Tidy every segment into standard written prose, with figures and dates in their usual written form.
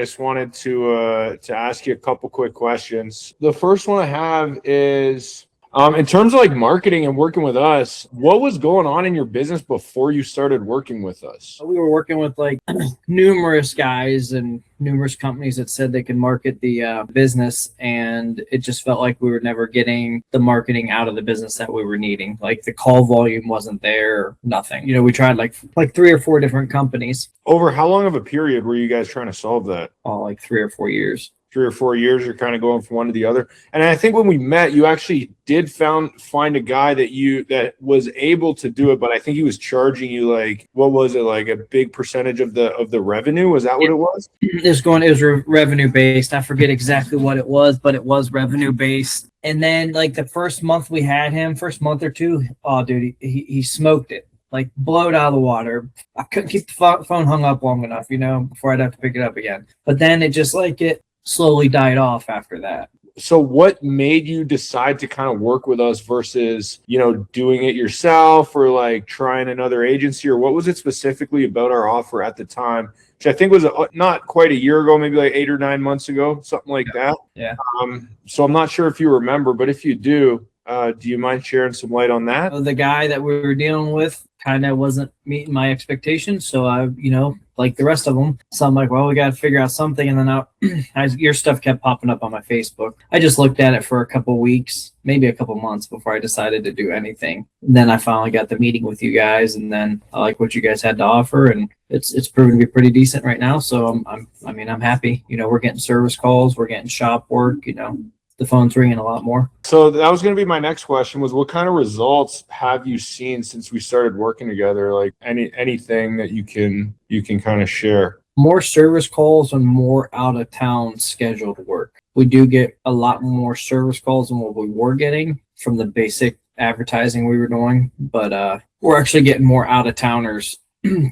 just wanted to ask you a couple quick questions. The first one I have is, in terms of like marketing and working with us, what was going on in your business before you started working with us? We were working with like numerous guys and numerous companies that said they can market the business, and it just felt like we were never getting the marketing out of the business that we were needing. Like the call volume wasn't there, nothing. We tried like 3 or 4 different companies. Over how long of a period were you guys trying to solve that? Like 3 or 4 years. 3 or 4 years, you're kind of going from one to the other. And I think when we met, you actually did find a guy that was able to do it, but I think he was charging you like, what was it, like a big percentage of the revenue? Was that what it was? It was revenue based. I forget exactly what it was, but it was revenue based. And then like the first month we had him, first month or two, oh dude, he smoked it. Like blow it out of the water. I couldn't keep the phone hung up long enough, before I'd have to pick it up again. But then it slowly died off after that. So what made you decide to kind of work with us versus, doing it yourself or like trying another agency, or what was it specifically about our offer at the time, which I think was not quite a year ago, maybe like 8 or 9 months ago, something like that. Yeah. So I'm not sure if you remember, but if you do you mind sharing some light on that? The guy that we were dealing with kind of wasn't meeting my expectations. So I, like the rest of them. So I'm like, well, we got to figure out something. And then your stuff kept popping up on my Facebook. I just looked at it for a couple weeks, maybe a couple months before I decided to do anything. And then I finally got the meeting with you guys, and then I like what you guys had to offer, and it's proven to be pretty decent right now. So I'm happy. We're getting service calls, we're getting shop work, the phone's ringing a lot more. So that was going to be my next question, was what kind of results have you seen since we started working together? Like anything that you can kind of share? More service calls and more out of town scheduled work. We do get a lot more service calls than what we were getting from the basic advertising we were doing, but we're actually getting more out of towners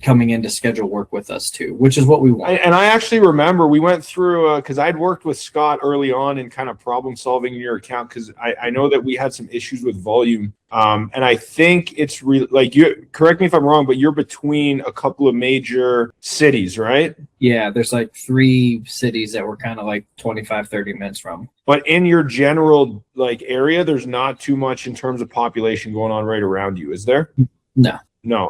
coming in to schedule work with us too, which is what we want. And I actually remember we went through, because I'd worked with Scott early on in kind of problem solving in your account, because I know that we had some issues with volume. And I think it's like, you correct me if I'm wrong, but you're between a couple of major cities, right? Yeah, there's like 3 cities that we're kind of like 25-30 minutes from. But in your general like area, there's not too much in terms of population going on right around you, is there? No.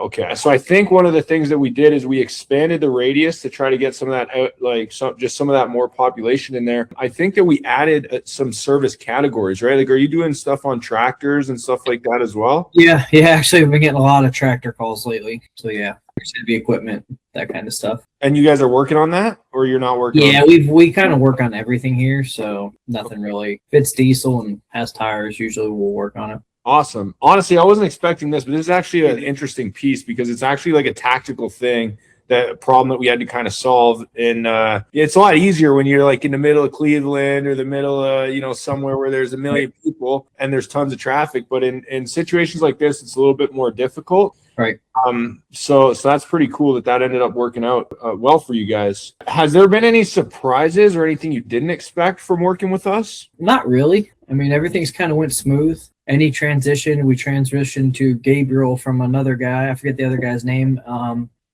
Okay. So I think one of the things that we did is we expanded the radius to try to get some of that out, like some of that more population in there. I think that we added some service categories, right? Like, are you doing stuff on tractors and stuff like that as well? Yeah. Actually, I've been getting a lot of tractor calls lately. So yeah, heavy equipment, that kind of stuff. And you guys are working on that, or you're not working? Yeah, we kind of work on everything here. So nothing really. If it's diesel and has tires, usually we'll work on it. Awesome. Honestly, I wasn't expecting this, but this is actually an interesting piece because it's actually like a tactical thing, that problem that we had to kind of solve. And it's a lot easier when you're like in the middle of Cleveland or the middle of, somewhere where there's a million people and there's tons of traffic. But in situations like this, it's a little bit more difficult. Right. So that's pretty cool that ended up working out well for you guys. Has there been any surprises or anything you didn't expect from working with us? Not really. I mean, everything's kind of went smooth. Any transition, we transitioned to Gabriel from another guy. I forget the other guy's name.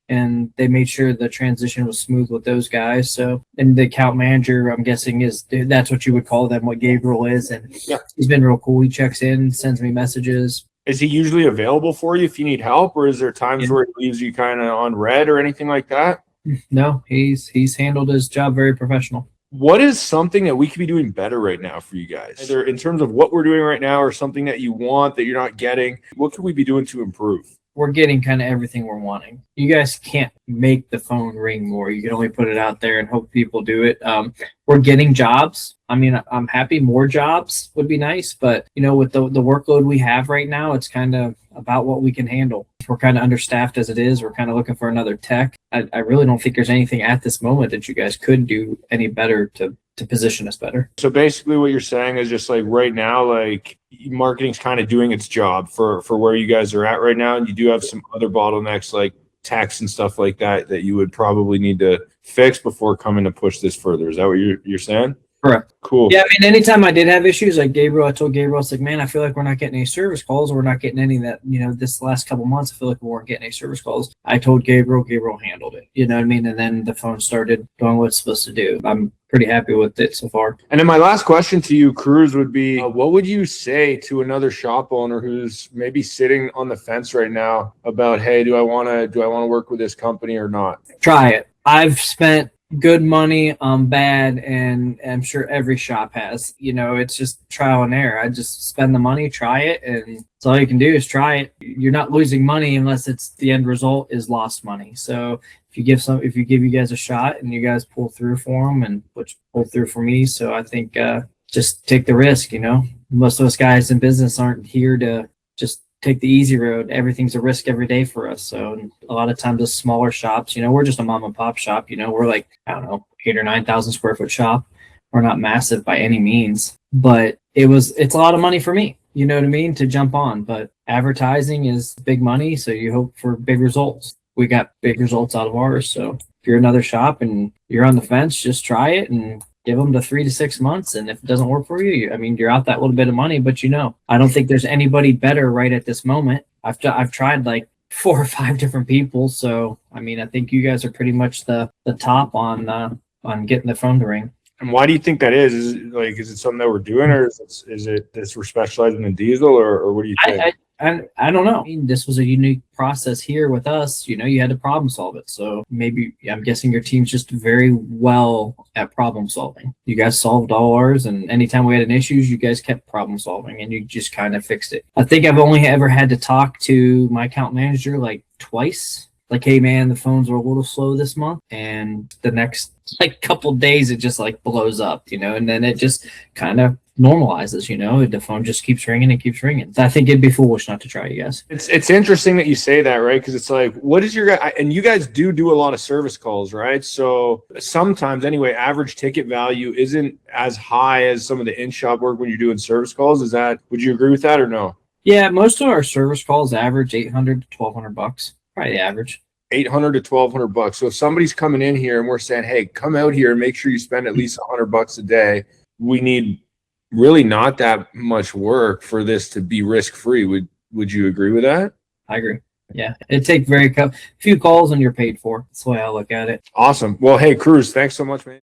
And they made sure the transition was smooth with those guys. So, and the account manager, I'm guessing that's what you would call them, what Gabriel is. And yeah, he's been real cool. He checks in, sends me messages. Is he usually available for you if you need help, or is there times where he leaves you kind of on red or anything like that? No, he's handled his job very professional. What is something that we could be doing better right now for you guys? Either in terms of what we're doing right now or something that you want that you're not getting. What could we be doing to improve? We're getting kind of everything we're wanting. You guys can't make the phone ring more. You can only put it out there and hope people do it. We're getting jobs. I mean, I'm happy more jobs would be nice, but with the workload we have right now, it's kind of about what we can handle. We're kind of understaffed as it is. We're kind of looking for another tech. I really don't think there's anything at this moment that you guys could do any better to position us better. So basically what you're saying is just like right now, like marketing's kind of doing its job for where you guys are at right now. And you do have some other bottlenecks like tax and stuff like that you would probably need to fix before coming to push this further. Is that what you're saying? Correct. Cool. Yeah, I mean, anytime I did have issues, like Gabriel, I told Gabriel, I was like, man, I feel like we're not getting any service calls. We're not getting any that, this last couple months, I feel like we weren't getting any service calls. I told Gabriel handled it. You know what I mean? And then the phone started doing what it's supposed to do. I'm pretty happy with it so far. And then my last question to you, Cruz, would be, what would you say to another shop owner who's maybe sitting on the fence right now about, hey, do I want to work with this company or not? Try it. I've spent good money on bad, and I'm sure every shop has. It's just trial and error. I just spend the money, try it, and that's all you can do is try it. You're not losing money unless it's the end result is lost money. So if you give you guys a shot and you guys pull through for them, and which pulled through for me, so I think just take the risk. Most of us guys in business aren't here to just take the easy road. Everything's a risk every day for us. So a lot of times the smaller shops, we're just a mom and pop shop, we're like, I don't know, 8,000 or 9,000 square foot shop. We're not massive by any means, but it's a lot of money for me, you know what I mean, to jump on. But advertising is big money, so you hope for big results. We got big results out of ours. So if you're another shop and you're on the fence, just try it and give them to 3 to 6 months. And if it doesn't work for you, you're out that little bit of money, but I don't think there's anybody better right at this moment. I've tried like 4 or 5 different people. So, I think you guys are pretty much the top on getting the phone to ring. And why do you think that is? Is it something that we're doing, or is it this we're specializing in diesel, or what do you think? I don't know. This was a unique process here with us. You had to problem solve it. So maybe I'm guessing your team's just very well at problem solving. You guys solved all ours, and anytime we had an issues, you guys kept problem solving and you just kind of fixed it. I think I've only ever had to talk to my account manager like twice. Like, hey man, the phones are a little slow this month, and the next couple days it just blows up, and then it just kind of normalizes, the phone just keeps ringing and keeps ringing. I think it'd be foolish not to try, you guys. It's interesting that you say that, right? Because it's like, what is your guy? And you guys do a lot of service calls, right? So sometimes anyway, average ticket value isn't as high as some of the in-shop work when you're doing service calls. Would you agree with that or no? Yeah, most of our service calls average $800 to $1,200. Probably the average. $800 to $1,200. So if somebody's coming in here and we're saying, hey, come out here and make sure you spend at least $100 a day, we need really not that much work for this to be risk-free. Would you agree with that? I agree. Yeah, it takes few calls and you're paid for. That's the way I look at it. Awesome. Well, hey, Cruz, thanks so much, man.